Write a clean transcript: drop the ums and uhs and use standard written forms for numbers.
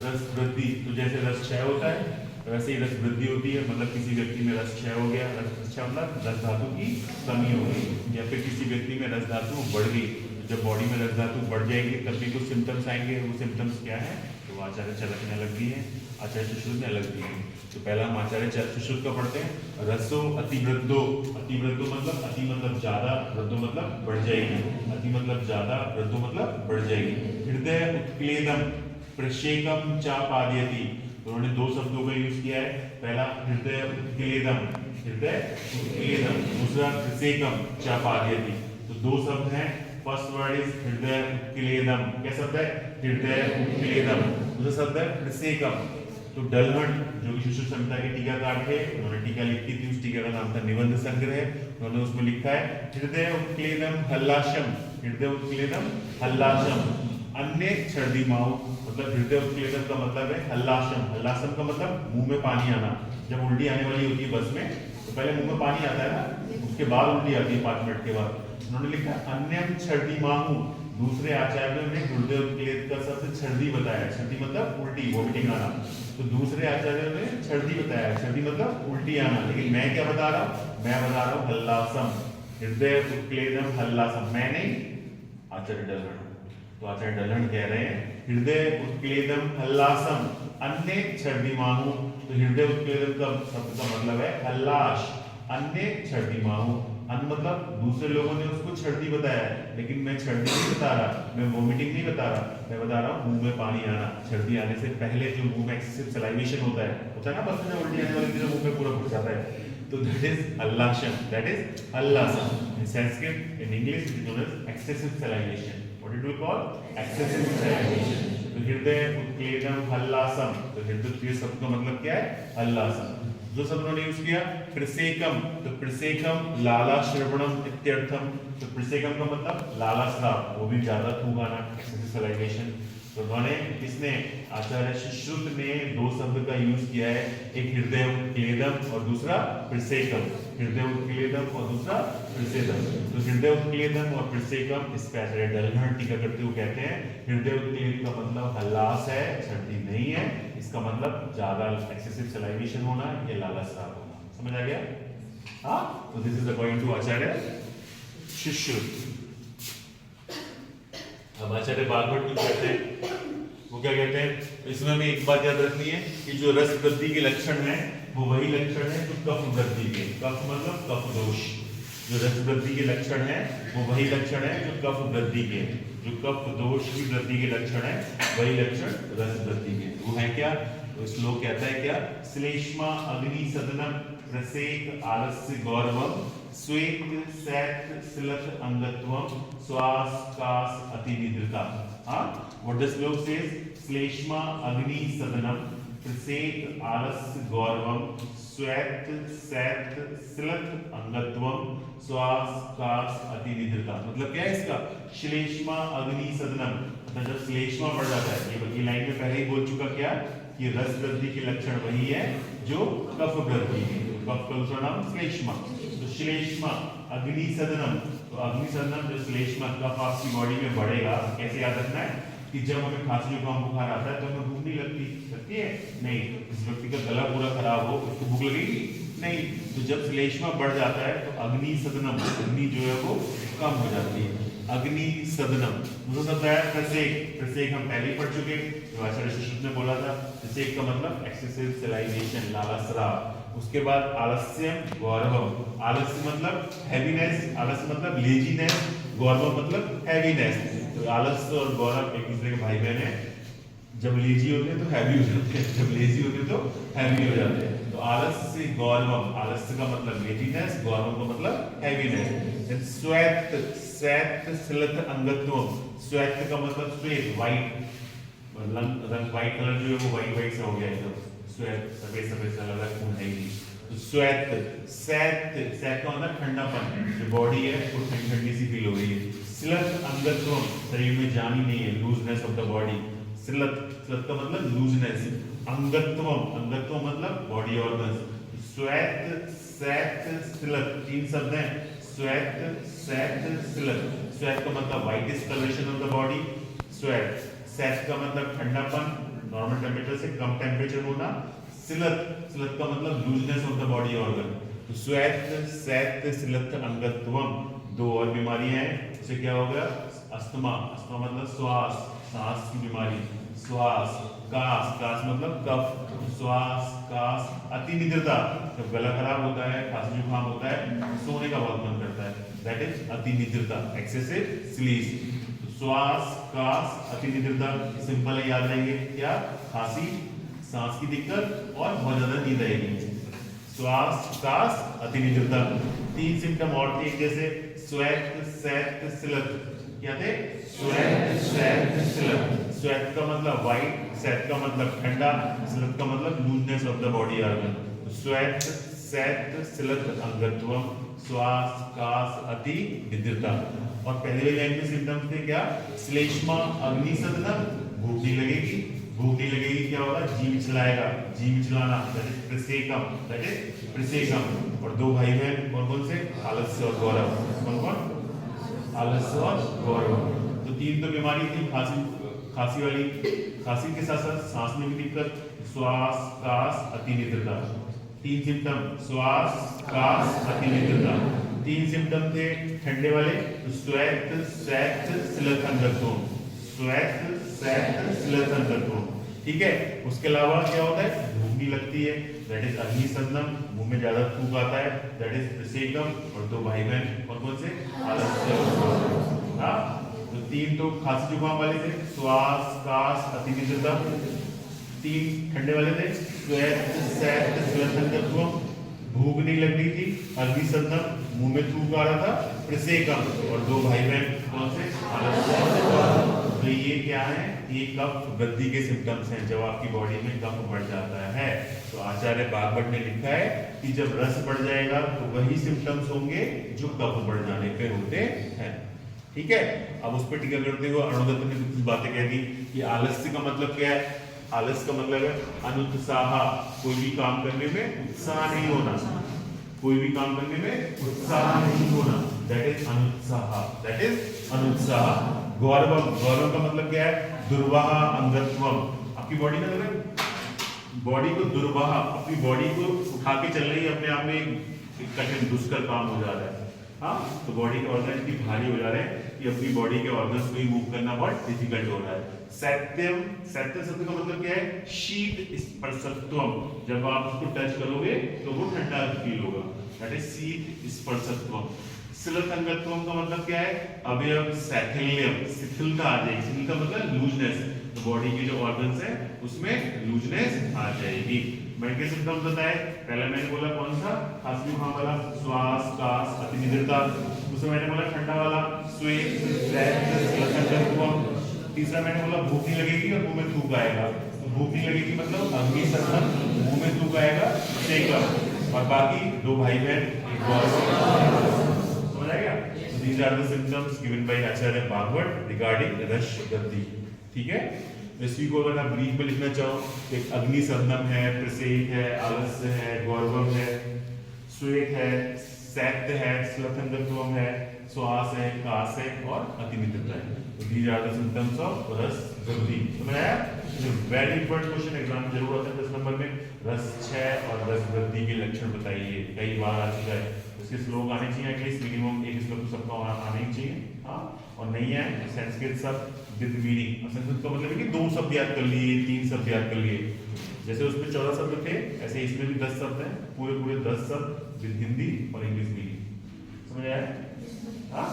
रस वृद्धि, तो जैसे रस क्षय होता है वैसे ही रस वृद्धि होती है, मतलब किसी व्यक्ति में रस क्षय हो गया, रस क्षय मतलब रस धातु की कमी हो गई, या फिर किसी व्यक्ति में रस धातु बढ़ गई। जब बॉडी में रस धातु बढ़ जाएगी तब भी कुछ सिम्टम्स आएंगे। वो सिम्टम्स क्या है? तो वो आचार्य चरक में अलग भी है, आचार्य सुश्रुत में अलग भी है। तो पहला हम आचार्य सुश्रुत का पढ़ते हैं। रसो अतिवृद्धो, अतिवृद्धो मतलब अति मतलब ज्यादा, वृद्धो मतलब बढ़ जाएगी, अति मतलब ज्यादा, वृद्धो मतलब बढ़ जाएगी। हृदय उत्क्लेदम प्रशेकम चापादयति, उन्होंने दो शब्दों का यूज किया है। पहला हृदय उत्क्लेदम, हृदय उत्क्लेदम, दूसरा प्रशेकम चापादयति। तो दो शब्द हैं। फर्स्ट वर्ड इज हृदय उत्क्लेदम, क्या शब्द है? हृदय उत्क्लेदम। दूसरा शब्द है प्रशेकम। तो डलहन जो कि शिशु संहिता के टीकाकार थे, उन्होंने टीका लिखी थी, उस टीका का नाम था निबंध संग्रह। उन्होंने उसमें लिखा है हृदय उत्क्लेदम हल्लाशम, हृदय उत्क्लेदम हल्लाशम अन्य छर्दिमाऊ, मतलब हृदय उत्क्लेदन का मतलब है हल्लाशम। हल्लाशम का मतलब मुंह में पानी आना। जब उल्टी आने वाली होती है बस में तो पहले मुंह में पानी आता है ना, उसके बाद उल्टी आती है 5 मिनट के बाद। उन्होंने लिखा अन्यम छर्दिमाऊ। दूसरे आचार्यों ने हृदय उत्क्लेद का शब्द छर्दी बताया। छर्दी मतलब उल्टी, वोमिटिंग आना। तो दूसरे आचार्यों ने छर्दी बताया, छर्दी मतलब उल्टी आना। लेकिन मैं क्या बता रहा हूँ? मैं बता रहा हूँ हल्लासम, हृदय उत्क्लेदम हल्लासम। मैं नहीं, आचार्य डलहन। तो आचार्य डलहन कह रहे हैं हृदय उत्क्लेदम हल्लासम अन्य छर्दिमाहु। तो हृदय उत्क्लेदम का शब्द का मतलब है हल्लाश, अन्य छर्दिमाहु। अन मतलब दूसरे लोगों ने उसको छर्दी बताया है, लेकिन मैं छर्दी नहीं बता रहा, मैं वोमिटिंग नहीं बता रहा, मैं बता रहा हूँ मुंह में पानी आना। छर्दी आने से पहले जो मुंह में एक्सेसिव सलाइवेशन होता है ना, बस में उल्टी आने वाली मुंह में पूरा घुस जाता है। तो दैट इज हल्लाशम, दैट इज हल्लासम। In Sanskrit, in English it is known as excessive salivation. What did we call? Excessive salivation. तो हृदय उत्क्लेदम हल्लासम, तो हृदय उत्क्लेद शब्द का मतलब क्या है? हल्लासम। जो शब्द उन्होंने यूज किया प्रसेकम, तो प्रसेकम लाला श्रवणम इत्यर्थम। तो प्रसेकम का मतलब लाला श्राव, वो भी ज्यादा थूक आना, एक्सेसिव सलाइवेशन। तो उन्होंने किसने? आचार्य सुश्रुत ने दो शब्द का यूज किया है, एक हृदय उत्क्लेदम और दूसरा प्रसेकम। हृदय उत्क्लेदम और दूसरा प्रसेकम। तो हृदय उत्क्लेदम और प्रसेकम इस पे आचार्य डलहन टीका करते हुए कहते हैं हृदय उत्क्लेद का मतलब हल्लास है, छर्दी नहीं है। इसका मतलब ज्यादा एक्सेसिव सलाइवेशन होना या लाला स्राव होना। समझ आ गया? हाँ, तो दिस इज अकॉर्डिंग टू आचार्य सुश्रुत। अब आचार्य भागवत जो कहते हैं वो क्या कहते हैं? इसमें हमें एक बात याद रखनी है कि जो रस वृद्धि के लक्षण है वो वही लक्षण है जो कफ वृद्धि के, कफ मतलब कफ दोष। जो रस वृद्धि के लक्षण है वो वही लक्षण है जो कफ वृद्धि के, जो कफ दोष की वृद्धि के लक्षण है वही लक्षण रस वृद्धि के। वो है क्या? तो श्लोक कहता है क्या? श्लेष्मा अग्नि सदनम प्रसेक आलस्य गौरवम श्वेत सैत सिलत अंगत्वम श्वास कास अतिनिद्रता। हाँ, व्हाट द श्लोक सेज? श्लेष्मा अग्नि सदनम प्रसेक आलस्य गौरवम श्वेत सैत सिलत अंगत्वम श्वास कास अतिनिद्रता। मतलब क्या है इसका? श्लेष्मा अग्नि सदनम, मतलब जब श्लेष्मा बढ़ जाता है, ये लाइन में पहले ही बोल चुका क्या कि रस वृद्धि के लक्षण वही है जो कफ वृद्धि है। कफ का दूसरा नाम श्लेष्मा। तो श्लेष्मा अग्नि सदनम, तो अग्नि सदनम जो श्लेष्मा कफ आपकी बॉडी में बढ़ेगा। कैसे याद रखना है कि जब हमें खांसी जुकाम बुखार आता है तो हमें भूख नहीं लगती है? नहीं। इस व्यक्ति का गला पूरा खराब हो, उसको भूख लगेगी नहीं। तो जब श्लेष्मा बढ़ जाता है तो अग्नि सदनम, अग्नि जो है वो कम हो जाती है। अग्नि सदनम। दूसरा शब्द है प्रसेक। प्रसेक हम पहले ही पढ़ चुके, जो आचार्य सुश्रुत ने बोला था। प्रसेक का मतलब एक्सेसिव सलाइवेशन, लाला स्राव। उसके बाद आलस्यम गौरवम। आलस्य मतलब हैवीनेस, आलस्य मतलब लेजीनेस, गौरव मतलब हैवीनेस। तो आलस्य और गौरव एक दूसरे के भाई बहन हैं। जब लेजी होते हैं तो हैवी हो जाते हैं, जब लेजी होते हैं तो हैवी हो जाते हैं। तो आलस्य गौरवम, आलस्य का मतलब लेजीनेस, गौरव का मतलब हैवीनेस। श्वेत श्वेत सिलत अंगत्वम, श्वेत का मतलब श्वेत, व्हाइट रंग, व्हाइट कलर जो है वो व्हाइट व्हाइट सा हो गया एकदम। श्वेत सफेद सफेद सा लग रहा है, खून है ही। तो श्वेत सैत, सैत का मतलब ठंडापन, जो बॉडी है वो ठंडी ठंडी सी फील हो रही है। सिलत अंगत्वम, शरीर में जान ही नहीं है, लूजनेस ऑफ द बॉडी। सिलत, सिलत का मतलब लूजनेस। अंगत्वम, अंगत्वम मतलब बॉडी ऑर्गन्स। श्वेत सैत सिलत, तीन शब्द हैं। श्वेत सैत सिलत। श्वेत का मतलब whitish colouration of the body, श्वेत। सैत का मतलब ठंडापन, नॉर्मल टेम्परेचर से कम टेम्परेचर होना। सिलत, सिलत का मतलब looseness of the body organ. तो श्वेत, शैत्य, सिलत, अंगत्वम, दो और बीमारियां हैं। उसे क्या हो गया? अस्थमा, अस्थमा मतलब श्वास, सांस की बीमारी, श्वास, कास, कास मतलब कफ, श्वास, कास, अतिनिद्रता, जब गला खराब होता है, खांसी जुकाम होता है, सोने का बहुत मन करता है, दैट इज अतिनिद्रता, एक्सेसिव स्लीप। तो श्वास, कास, अतिनिद्रता, सिंपल है, याद रहेंगे क्या? खांसी, सांस की दिक्कत और बहुत ज्यादा नींद आएगी। श्वास, कास, अतिनिद्रता। तीन सिम्टम और थे जैसे श्वेत, शैत्य, सिलत। क्या थे? श्वेत, शैत्य, सिलत। श्वेत का मतलब व्हाइट, शैत्य का मतलब ठंडा, सिलत का मतलब looseness of the body organ. श्वेत, शैत्य, सिलत, अंगत्वम, श्वास, कास, अतिनिद्रता। और पहले वाली लाइन के सिम्टम्स थे क्या? श्लेष्मा, अग्निसदनम, भूख नहीं लगेगी, भूख नहीं लगेगी, क्या होगा? जी मिचलाएगा, जी मिचलाना, दैट इज प्रसेकम, दैट इज प्रसेकम। और दो भाई बहन कौन कौन से? आलस्य और गौरव। कौन कौन? आलस्य और गौरव। तो तीन तो बीमारी थी, खांसी, खांसी वाली, खांसी के साथ साथ सांस में भी दिक्कत, श्वास, कास, अतिनिद्रता। तीन सिम्टम, श्वास, कास, अतिनिद्रता। तीन सिम्टम थे ठंडे वाले, तो श्वेत, शैत्य, सिलत, अंगत्वम। श्वेत, शैत्य, सिलत, अंगत्वम। ठीक है। उसके अलावा क्या होता है? भूख नहीं लगती है, दैट इज अग्निसदनम, मुंह में ज्यादा थूक आता है, दैट इज प्रसेकम। और दो भाई बहन कौन कौन से? आलस्य और गौरव। हाँ, तो तीन तो खांसी जुकाम वाले थे, श्वास, कास, अतिनिद्रता। तीन ठंडे वाले थे, श्वेत, शैत्य, सिलत, अंगत्वम। भूख नहीं लग रही थी, अग्निसदनम, मुंह में थूक आ रहा था, प्रसेकम। और दो भाई बहन कौन से? आलस्य और गौरव। तो ये क्या है? ये कफ वृद्धि के सिम्टम्स हैं, जब आपकी बॉडी में कफ बढ़ जाता है। तो आचार्य बागवट ने लिखा है कि जब रस बढ़ जाएगा तो वही सिम्टम्स होंगे जो कफ बढ़ जाने पे होते हैं। ठीक है। अब उस पर टीका करते हुए अरुणदत्त ने कुछ बातें कह दी कि आलस्य का मतलब क्या है? आलस्य का मतलब है अनुत्साह, कोई भी काम करने में उत्साह नहीं होना, कोई भी काम करने में उत्साह नहीं होना, दैट इज अनुत्साह, दैट इज अनुत्साह। गौरवम, गौरव का मतलब क्या है? दुर्वाह, अंगत्वम। आपकी बॉडी ना बॉडी को दुर्वाह, अपनी बॉडी को उठा के चल रही है, अपने आप में एक कठिन दुष्कर काम हो जा रहा है। हाँ, तो बॉडी के ऑर्गन इतनी भारी हो जा रहे हैं कि अपनी बॉडी के ऑर्गन्स को ही मूव करना बहुत डिफिकल्ट हो रहा है। सत्यम, सत्य शब्द का मतलब क्या है? शीत स्पर्शत्वम, जब आप उसको टच करोगे तो वो ठंडा फील होगा, दैट इज शीत स्पर्शत्वम। सिलत अंगत्वम का मतलब क्या है? अवयव शैथिल्यम, शिथिलता आ जाएगी, शिथिलता मतलब लूजनेस, तो बॉडी के जो ऑर्गन्स है उसमें लूजनेस आ जाएगी। मैंने क्या सिम्टम्स बताए? पहले मैंने बोला कौन सा? खांसी जुकाम वाला, श्वास, कास, अतिनिद्रता। दूसरा मैंने बोला ठंडा वाला, श्वेत, शैत्य, सिलत अंगत्वम। तीसरा मैंने बोला भूख नहीं लगेगी और मुंह में थूक आएगा, तो भूख नहीं लगेगी मतलब अग्निसदनम, मुंह में थूक आएगा, प्रसेकम। और बाकी दो भाई बहन, एक गौरव। समझ आएगा? So these are the symptoms given by Acharya Bhagavat regarding रस वृद्धि। ठीक है। इसी को अगर आप ब्रीफ में लिखना चाहो, एक अग्निसदनम है, प्रसेक है, आलस्य है, गौरवम है, श्वेत है, शैत्य है, सिलत अंगत्वम है, श्वास है, कास है और अतिनिद्रता है। तो these are the symptoms of रस वृद्धि। समझ आया? वेरी इंपॉर्टेंट क्वेश्चन एग्जाम में जरूर आता है 10 नंबर में। रस क्षय और रस वृद्धि के लक्षण बताइए, कई बार आ चुका है। उसके श्लोक आने चाहिए, एटलीस्ट मिनिमम एक श्लोक तो सबका आना ही चाहिए। हाँ, और नहीं है संस्कृत शब्द विद मीनिंग। संस्कृत का मतलब है कि 2 शब्द याद कर लिए, 3 शब्द याद कर लिए। जैसे उसमें 14 शब्द थे, ऐसे इसमें भी 10 शब्द हैं, पूरे 10 शब्द विद हिंदी और इंग्लिश मीनिंग। समझ आया? हाँ,